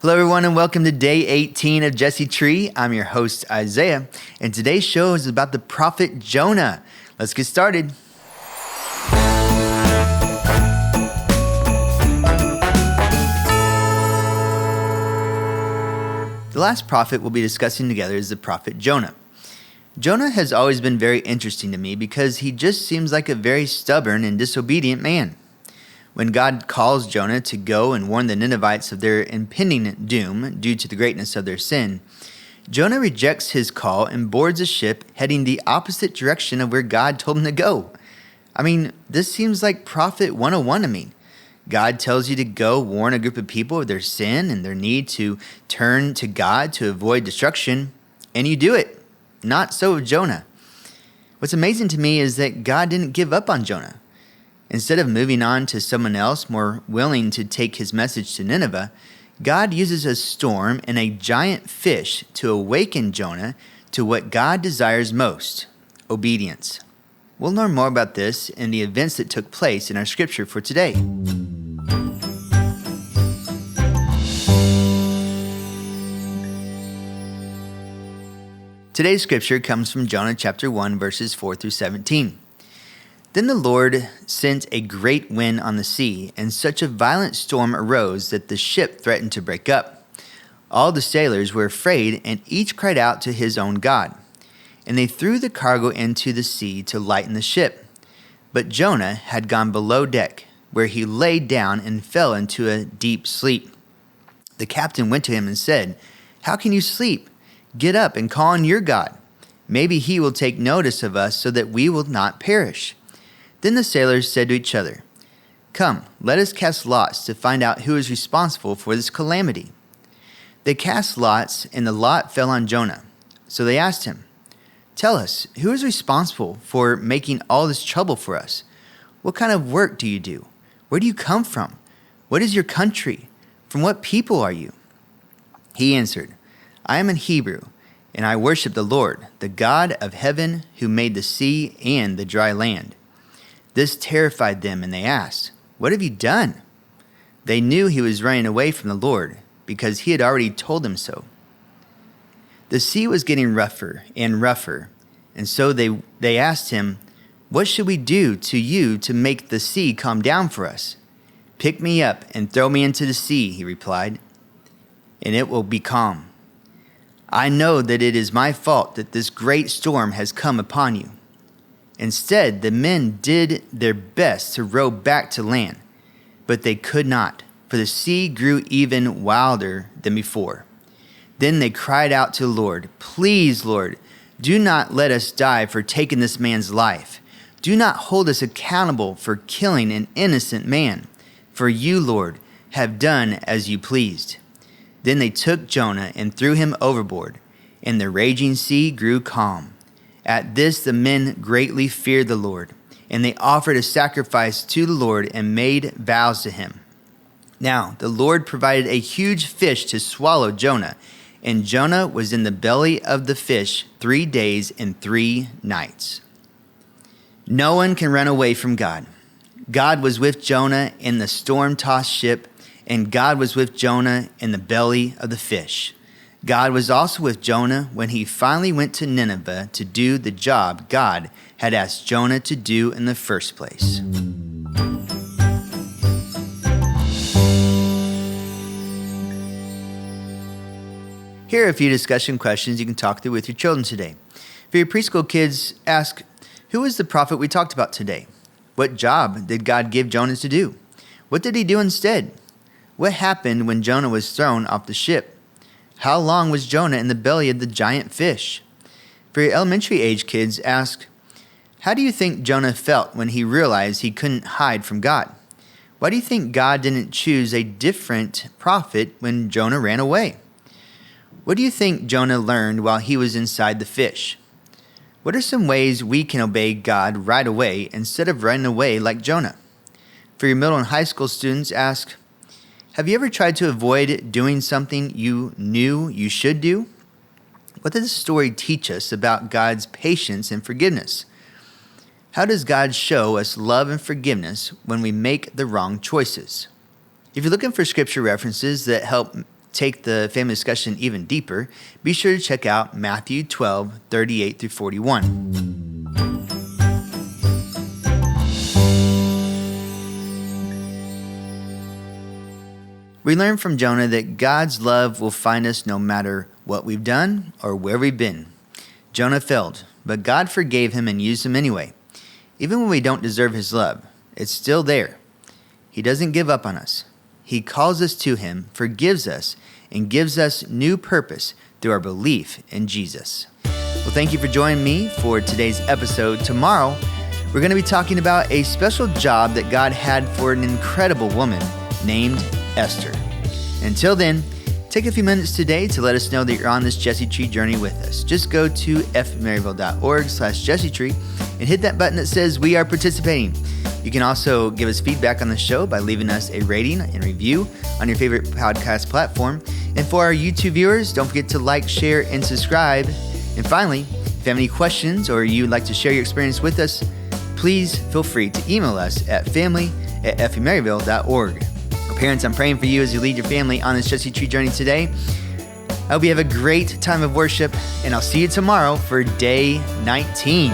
Hello, everyone, and welcome to day 18 of Jesse Tree. I'm your host, Isaiah, and today's show is about the prophet Jonah. Let's get started. The last prophet we'll be discussing together is the prophet Jonah. Jonah has always been very interesting to me because he just seems like a very stubborn and disobedient man. When God calls Jonah to go and warn the Ninevites of their impending doom due to the greatness of their sin, Jonah rejects his call and boards a ship heading the opposite direction of where God told him to go. This seems like Prophet 101 to me. God tells you to go warn a group of people of their sin and their need to turn to God to avoid destruction, and you do it. Not so with Jonah. What's amazing to me is that God didn't give up on Jonah. Instead of moving on to someone else more willing to take his message to Nineveh, God uses a storm and a giant fish to awaken Jonah to what God desires most, obedience. We'll learn more about this in the events that took place in our scripture for today. Today's scripture comes from Jonah chapter 1, verses 4 through 17. Then the Lord sent a great wind on the sea, and such a violent storm arose that the ship threatened to break up. All the sailors were afraid, and each cried out to his own God. And they threw the cargo into the sea to lighten the ship. But Jonah had gone below deck, where he lay down and fell into a deep sleep. The captain went to him and said, "How can you sleep? Get up and call on your God. Maybe he will take notice of us so that we will not perish." Then the sailors said to each other, "Come, let us cast lots to find out who is responsible for this calamity." They cast lots, and the lot fell on Jonah. So they asked him, "Tell us, who is responsible for making all this trouble for us? What kind of work do you do? Where do you come from? What is your country? From what people are you?" He answered, "I am a Hebrew, and I worship the Lord, the God of heaven, who made the sea and the dry land." This terrified them, and they asked, "What have you done?" They knew he was running away from the Lord, because he had already told them so. The sea was getting rougher and rougher, and so they asked him, "What should we do to you to make the sea calm down for us?" "Pick me up and throw me into the sea," he replied, "and it will be calm. I know that it is my fault that this great storm has come upon you." Instead, the men did their best to row back to land, but they could not, for the sea grew even wilder than before. Then they cried out to the Lord, "Please, Lord, do not let us die for taking this man's life. Do not hold us accountable for killing an innocent man, for you, Lord, have done as you pleased." Then they took Jonah and threw him overboard, and the raging sea grew calm. At this the men greatly feared the Lord, and they offered a sacrifice to the Lord and made vows to him. Now the Lord provided a huge fish to swallow Jonah, and Jonah was in the belly of the fish 3 days and 3 nights. No one can run away from God. God was with Jonah in the storm-tossed ship, and God was with Jonah in the belly of the fish. God was also with Jonah when he finally went to Nineveh to do the job God had asked Jonah to do in the first place. Here are a few discussion questions you can talk through with your children today. For your preschool kids, ask, who is the prophet we talked about today? What job did God give Jonah to do? What did he do instead? What happened when Jonah was thrown off the ship? How long was Jonah in the belly of the giant fish? For your elementary age kids, ask, how do you think Jonah felt when he realized he couldn't hide from God? Why do you think God didn't choose a different prophet when Jonah ran away? What do you think Jonah learned while he was inside the fish? What are some ways we can obey God right away instead of running away like Jonah? For your middle and high school students, ask, have you ever tried to avoid doing something you knew you should do? What does this story teach us about God's patience and forgiveness? How does God show us love and forgiveness when we make the wrong choices? If you're looking for scripture references that help take the family discussion even deeper, be sure to check out Matthew 12:38 through 41. We learn from Jonah that God's love will find us no matter what we've done or where we've been. Jonah failed, but God forgave him and used him anyway. Even when we don't deserve his love, it's still there. He doesn't give up on us. He calls us to him, forgives us, and gives us new purpose through our belief in Jesus. Well, thank you for joining me for today's episode. Tomorrow, we're going to be talking about a special job that God had for an incredible woman named Esther. Until then, take a few minutes today to let us know that you're on this Jesse Tree journey with us. Just go to fmaryville.org/jessetree and hit that button that says we are participating. You can also give us feedback on the show by leaving us a rating and review on your favorite podcast platform. And for our YouTube viewers, don't forget to like, share, and subscribe. And finally, if you have any questions or you'd like to share your experience with us, please feel free to email us at family@fmaryville.org. Parents, I'm praying for you as you lead your family on this Jesse Tree journey today. I hope you have a great time of worship, and I'll see you tomorrow for day 19.